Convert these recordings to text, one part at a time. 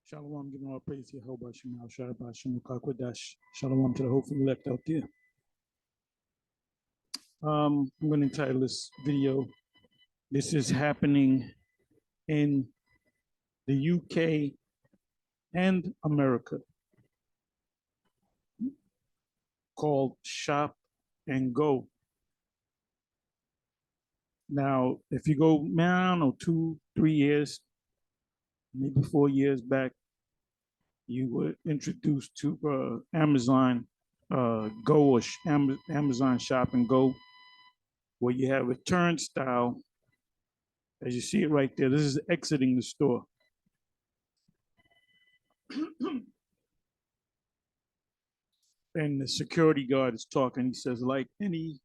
Shalom, giving all praise to Yehovah Shemel, Shabbat Shem, Kakwadash. Shalom to the hopeful elect out there. I'm going to entitle this video, This is Happening in the UK and America, called Shop and Go. Now, if you go, man, I don't know, 2-3 years, maybe 4 years back, you were introduced to Amazon Go or Amazon Shop and Go, where you have a turnstile. As you see it right there, this is exiting the store. And the security guard is talking. He says, like any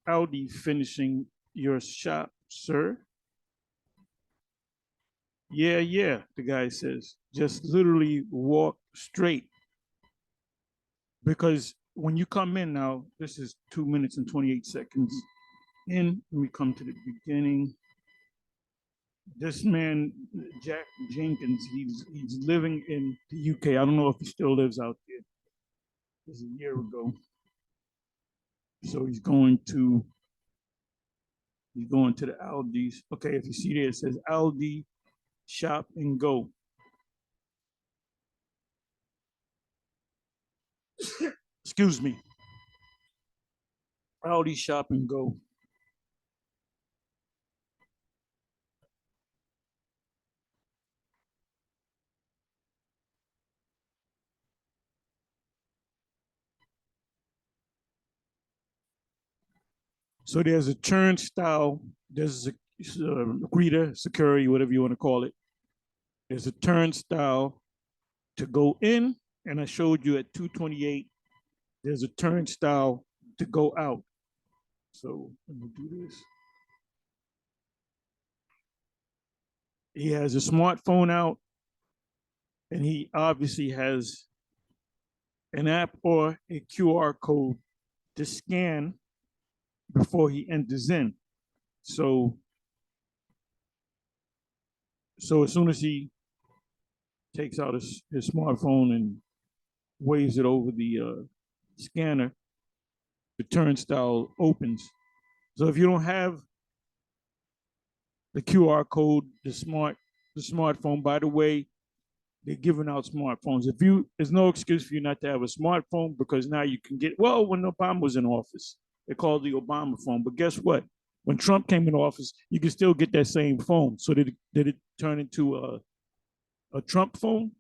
Audi finishing your shop, sir? Yeah, the guy says. Just literally walk straight. Because when you come in now, this is 2 minutes and 28 seconds in. Let me come to the beginning. This man, Jack Jenkins, he's living in the UK. I don't know if he still lives out there. This is a year ago. So he's going to the Aldi's. Okay, if you see there, it says Aldi Shop and Go. Excuse me. Aldi Shop and Go. So there's a turnstile, there's a greeter, security, whatever you want to call it. There's a turnstile to go in, and I showed you at 228, there's a turnstile to go out. So let me do this. He has a smartphone out, and he obviously has an app or a QR code to scan before he enters in. So as soon as he takes out his smartphone and waves it over the scanner, the turnstile opens. So if you don't have the QR code, the smartphone, by the way, they're giving out smartphones. There's no excuse for you not to have a smartphone, because now you can get, well, when Obama was in office, they called the Obama phone. But guess what? When Trump came in office, you can still get that same phone. So did it turn into a Trump phone?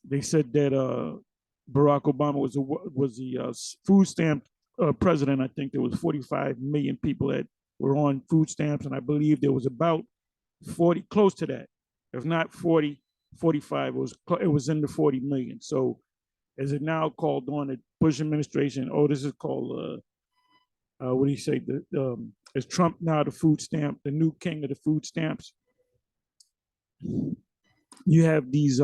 They said that Barack Obama was the food stamp president. I think there was 45 million people that were on food stamps, and I believe there was about 40, close to that, if not 40, 45. It was in the 40 million. So, is it now called on the Bush administration? Oh, this is called what do you say? Is Trump now the food stamp, the new king of the food stamps? You have these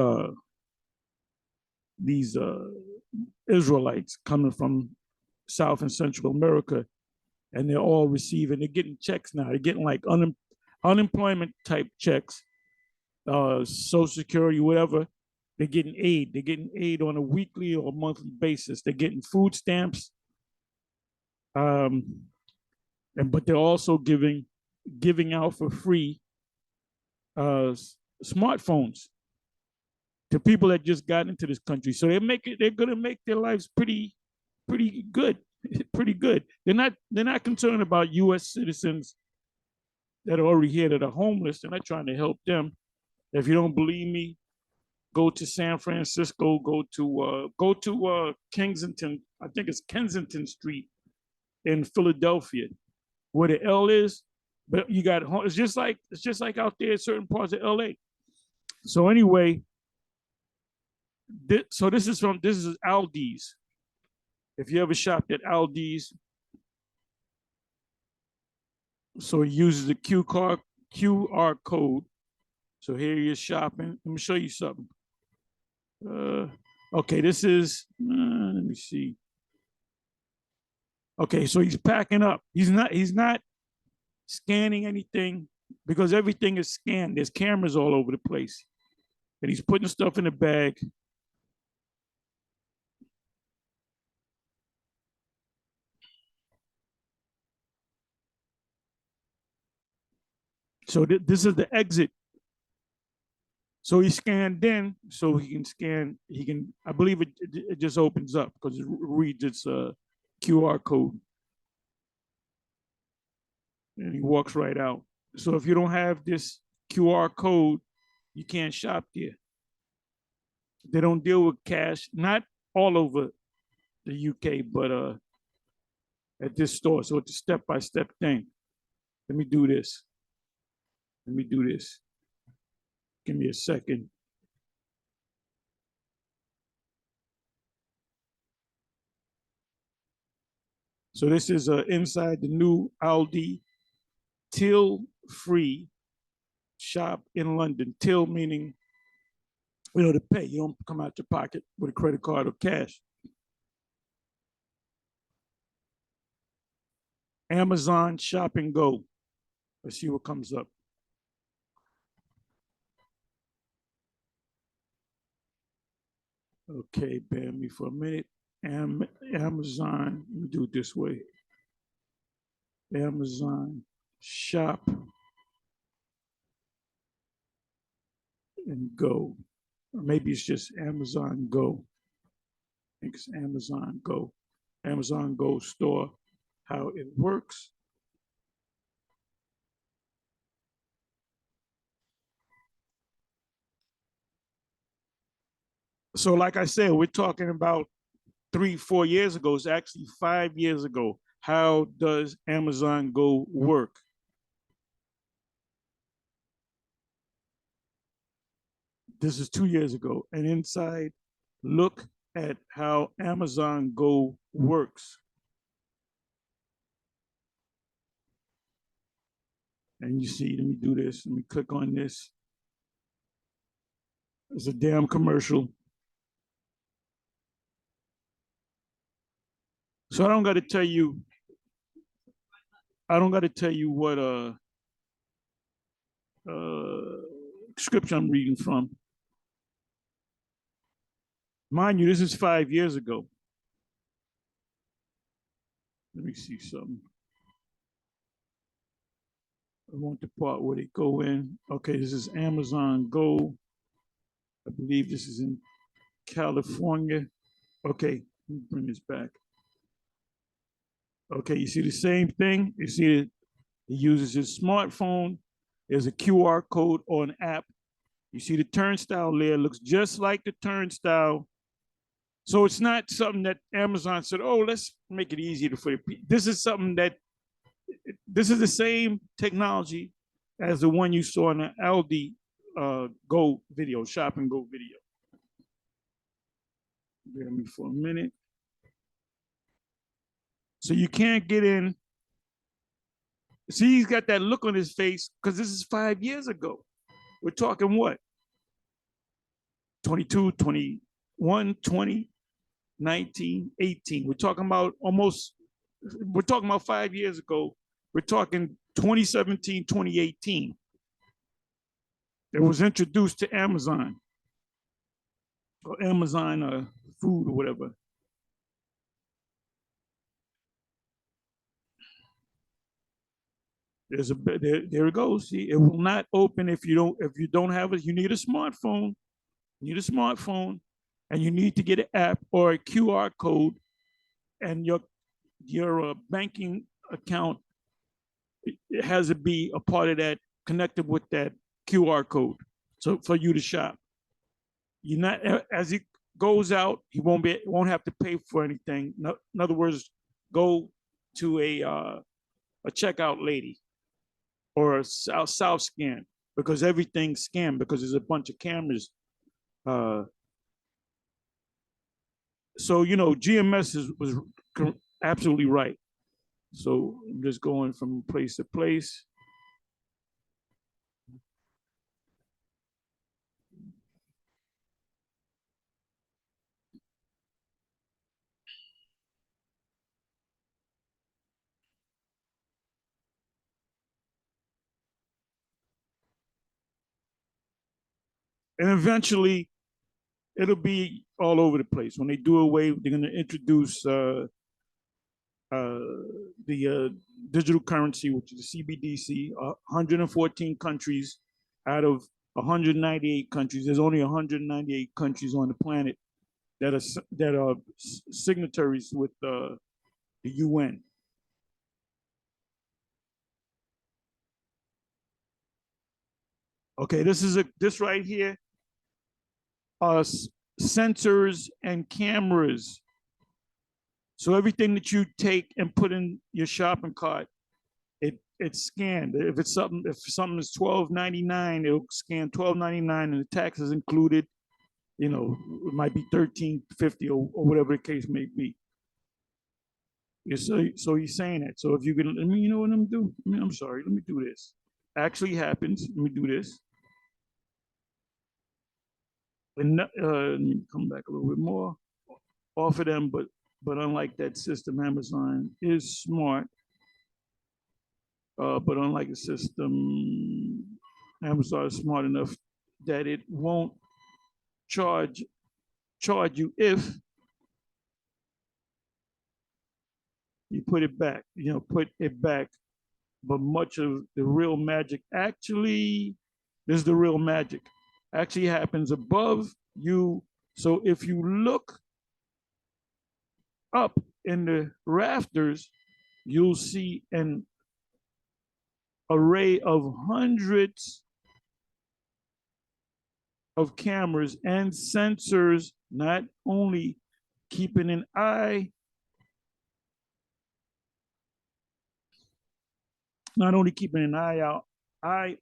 Israelites coming from South and Central America, and they're all they're getting checks now. They're getting like unemployment type checks, Social Security, whatever. They're getting aid. They're getting aid on a weekly or monthly basis. They're getting food stamps, but they're also giving out for free smartphones to people that just got into this country. So they're gonna make their lives pretty good. Pretty good. They're not concerned about US citizens that are already here that are homeless. They're not trying to help them. If you don't believe me, go to San Francisco, go to Kensington, I think it's Kensington Street in Philadelphia, where the L is, but you got, it's just like out there in certain parts of LA. So anyway, this is Aldi's. If you ever shopped at Aldi's, so it uses the QR code. So here you're shopping. Let me show you something. Okay, this is, let me see. Okay, so he's packing up. He's not scanning anything, because everything is scanned. There's cameras all over the place. and he's putting stuff in the bag. So this is the exit. So he scanned in, so he can scan. He can. I believe it just opens up because it reads its QR code, and he walks right out. So if you don't have this QR code, you can't shop there. They don't deal with cash, not all over the UK, but at this store. So it's a step-by-step thing. Let me do this. Let me do this. Give me a second. So this is inside the new Aldi till-free shop in London. Till meaning, to pay. You don't come out your pocket with a credit card or cash. Amazon Shop and Go. Let's see what comes up. Okay, bear me for a minute. Amazon, let me do it this way. Amazon Shop and Go. Or maybe it's just Amazon Go. I think it's Amazon Go. Amazon Go store, how it works. So, like I said, we're talking about 3, 4 years ago. It's actually 5 years ago. How does Amazon Go work? This is 2 years ago. And inside, look at how Amazon Go works. And you see, let me do this. Let me click on this. It's a damn commercial. So I don't got to tell you. I don't got to tell you what scripture I'm reading from. Mind you, this is 5 years ago. Let me see something. I want the part where they go in. Okay, this is Amazon Go. I believe this is in California. Okay, let me bring this back. Okay, you see the same thing? You see it, he uses his smartphone. There's a QR code or an app. You see the turnstile there, looks just like the turnstile. So it's not something that Amazon said, oh, let's make it easier for you. This is something that, this is the same technology as the one you saw in the Aldi Go video, Shop and Go video. Bear me for a minute. So you can't get in. See, he's got that look on his face because this is 5 years ago. We're talking what? 22, 21, 20, 19, 18. We're talking about we're talking about 5 years ago. We're talking 2017, 2018. It was introduced to Amazon or Amazon food or whatever. There it goes. See, it will not open if you don't have it. You need a smartphone. You need a smartphone, and you need to get an app or a QR code, and your banking account, it has to be a part of that, connected with that QR code. So for you to shop, you not as he goes out, he won't have to pay for anything. No, in other words, go to a checkout lady or a South scan because everything's scanned because there's a bunch of cameras. So GMS was absolutely right. So I'm just going from place to place. And eventually it'll be all over the place. When they do away, they're going to introduce the digital currency, which is the CBDC. 114 countries out of 198 countries. There's only 198 countries on the planet that are signatories with the UN. Okay, this right here are sensors and cameras. So everything that you take and put in your shopping cart, it's scanned. If something is $12.99, it'll scan $12.99, and the tax is included. You know, it might be $13.50 or whatever the case may be. So he's saying that. So if you can, you know what I'm gonna do? I'm sorry. Let me do this. Actually happens. Let me do this. And let me come back a little bit more. Offer them, but unlike that system, Amazon is smart. But unlike the system, Amazon is smart enough that it won't charge you if you put it back. Put it back. But much of the real magic actually, this is the real magic, actually happens above you. So if you look up in the rafters, you'll see an array of hundreds of cameras and sensors, not only keeping an eye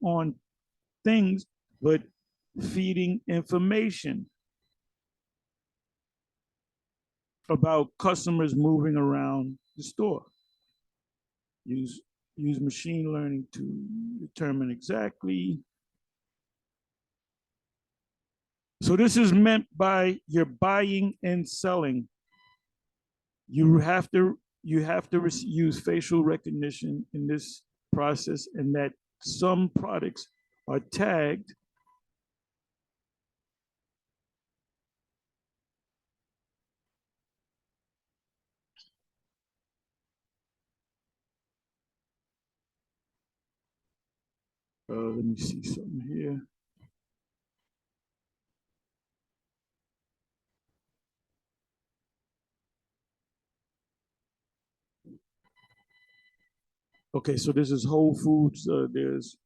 on things, but feeding information about customers moving around the store. Use machine learning to determine exactly. So this is meant by your buying and selling. You have to use facial recognition in this process, and that some products are tagged let me see something here. Okay, so this is Whole Foods. There's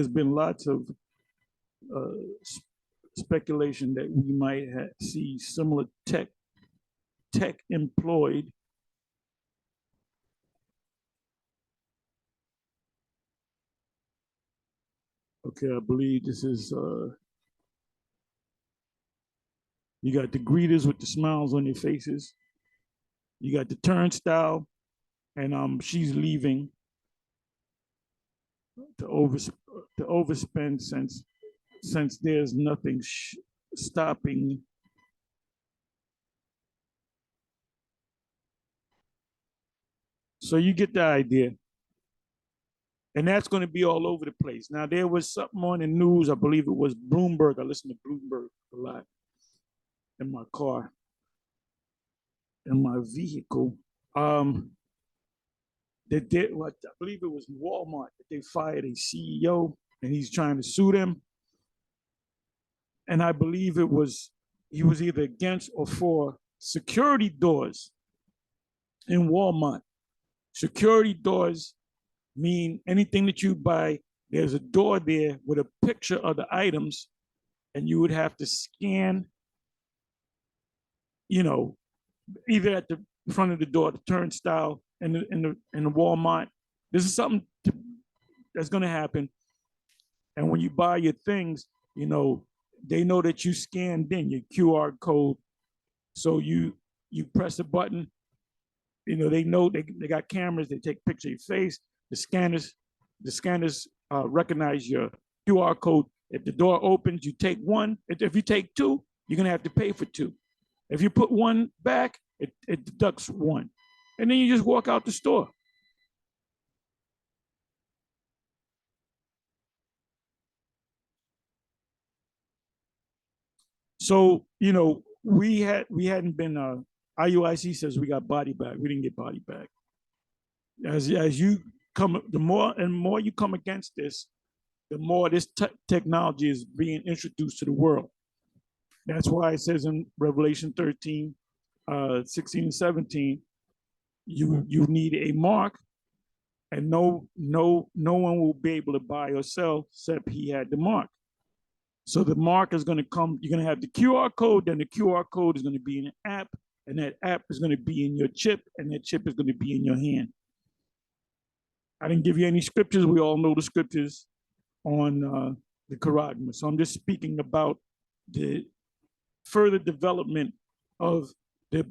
been lots of speculation that we might see similar tech employed. Okay, I believe this is you got the greeters with the smiles on their faces. You got the turnstile, and she's leaving to overspend since there's nothing stopping. So you get the idea. And that's going to be all over the place. Now, there was something on the news, I believe it was Bloomberg. I listen to Bloomberg a lot in my car, in my vehicle. That I believe it was Walmart, that they fired a CEO and he's trying to sue them. And I believe he was either against or for security doors in Walmart. Security doors mean anything that you buy, there's a door there with a picture of the items, and you would have to scan, either at the front of the door, the turnstile, in the Walmart. This is something that's going to happen. And when you buy your things, they know that you scanned in your QR code. So you press a button, they know they got cameras, they take a picture of your face. The scanners recognize your QR code. If the door opens, you take one. If you take two, you're gonna have to pay for two. If you put one back, it deducts one. And then you just walk out the store. So, we hadn't been IUIC says we got body bag. We didn't get body bag. As you come, the more and more you come against this, the more this technology is being introduced to the world. That's why it says in Revelation 13, 16 and 17, you need a mark, and no one will be able to buy or sell except he had the mark. So the mark is going to come. You're going to have the QR code. Then the QR code is going to be in an app, and that app is going to be in your chip, and that chip is going to be in your hand. I didn't give you any scriptures. We all know the scriptures on the Charagma. So I'm just speaking about the further development of the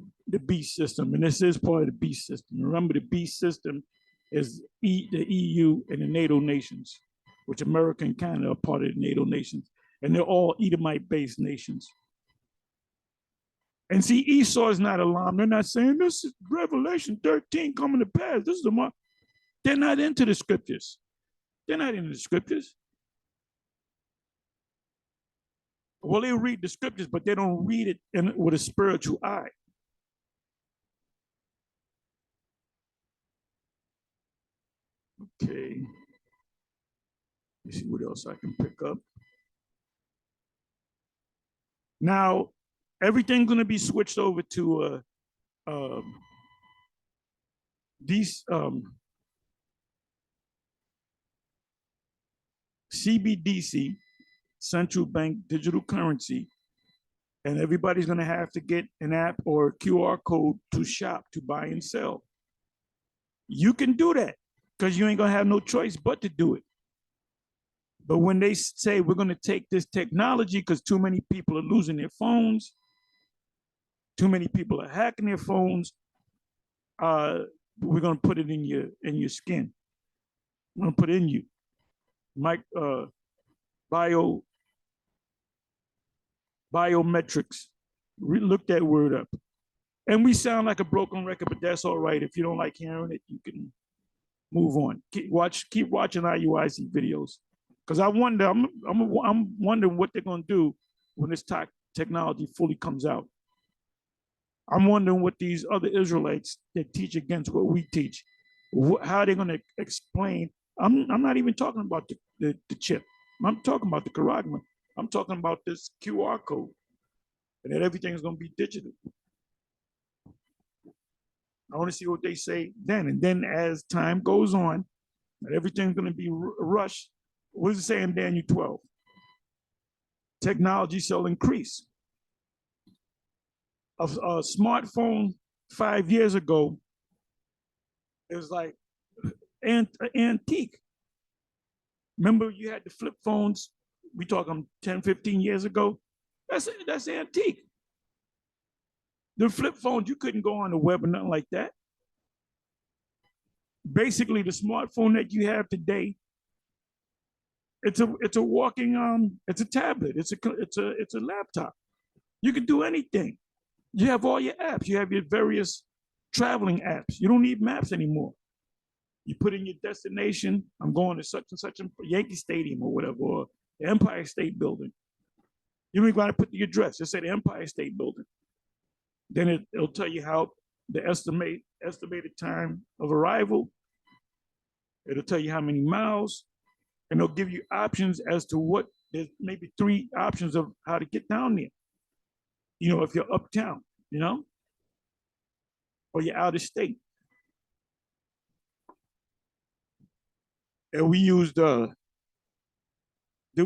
beast system. And this is part of the beast system. Remember, the beast system is the EU and the NATO nations, which America and Canada are part of the NATO nations. And they're all Edomite-based nations. And see, Esau is not alarmed. They're not saying, this is Revelation 13 coming to pass. This is the mark. They're not into the scriptures. They're not into the scriptures. Well, they read the scriptures, but they don't read it with a spiritual eye. Okay. Let's see what else I can pick up. Now, everything's going to be switched over to these CBDC, central bank digital currency, and everybody's going to have to get an app or a QR code to shop, to buy and sell. You can do that because you ain't going to have no choice but to do it. But when they say we're going to take this technology because too many people are losing their phones, too many people are hacking their phones, we're going to put it in your skin. We're going to put it in you. Biometrics. Look that word up. And we sound like a broken record, but that's all right. If you don't like hearing it, you can move on. Keep watching IUIC videos. Because I wonder, I'm wondering what they're going to do when this technology fully comes out. I'm wondering what these other Israelites that teach against what we teach, how they're going to explain. I'm not even talking about the chip. I'm talking about the Charagma. I'm talking about this QR code, and that everything's going to be digital. I want to see what they say then. And then as time goes on, and everything's going to be rushed. What does it say in Daniel 12? Technology shall increase. A smartphone 5 years ago, it was like antique. Remember, you had the flip phones. We talking 10, 15 years ago. That's antique. The flip phones, you couldn't go on the web or nothing like that. Basically, the smartphone that you have today, it's a walking it's a tablet. It's a laptop. You can do anything. You have all your apps. You have your various traveling apps. You don't need maps anymore. You put in your destination. I'm going to such and such a Yankee Stadium or whatever, or the Empire State Building. You don't even got to put the address. Just say the Empire State Building. Then it'll tell you how the estimated time of arrival. It'll tell you how many miles, and it'll give you options as to what. There's maybe 3 options of how to get down there. You know, if you're uptown, or you're out of state. And we used did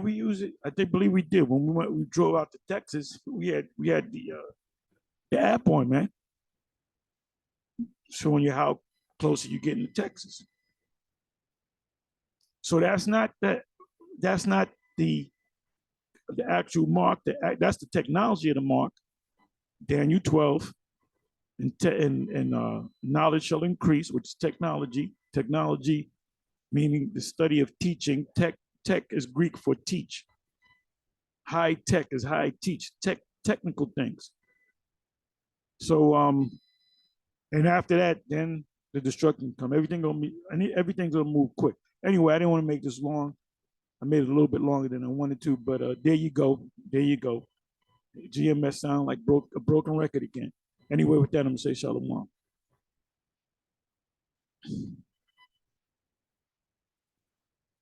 we use it? I believe we did. When we drove out to Texas, we had the app on, man, showing you how close you getting to Texas. So that's not the actual mark. That's the technology of the mark. Daniel 12, and knowledge shall increase, which is technology. Technology meaning the study of teaching. Tech is Greek for teach. High tech is high teach. Technical things. So and after that, then the destruction come. Everything's gonna move quick. Anyway, I didn't want to make this long. I made it a little bit longer than I wanted to, but there you go. There you go. GMS sound like a broken record again. Anyway, with that, I'm gonna say shalom.